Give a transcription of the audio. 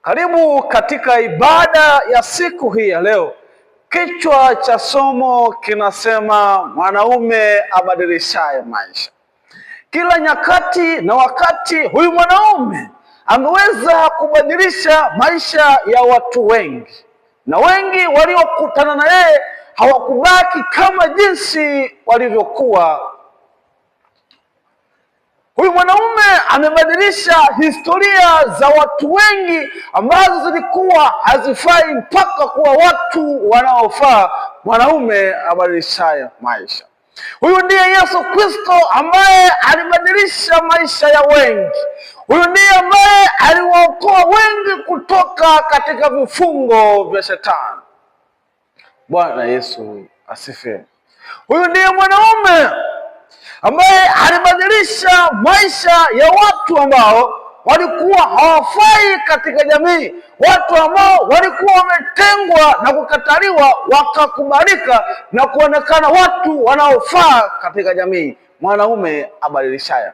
Karibu katika ibada ya siku hii ya leo. Kichwa cha somo kinasema mwanaume abadilishaye maisha. Kila nyakati na wakati, huyu mwanaume ameweza kubadilisha maisha ya watu wengi, na wengi waliokutana na yeye hawakubaki kama jinsi walivyokuwa. Huyu mwanaume amebadilisha historia za watu wengi ambazo zilikuwa hazifai mpaka kuwa watu wanaofaa. Mwanaume abadilishaye maisha. Huyu ndiye Yesu Kristo ambaye alibadilisha maisha ya wengi. Huyu ndiye ambaye aliwaokoa wengi kutoka katika vifungo vya Shetani. Bwana Yesu asifiwe. Huyu ndiye mwanaume ambaye alibadilisha maisha ya watu ambao walikuwa hawafai katika jamii, watu ambao walikuwa wametengwa na kukataliwa, wakakubalika na kuonekana watu wanaofaa katika jamii. Mwanaume abadilishaye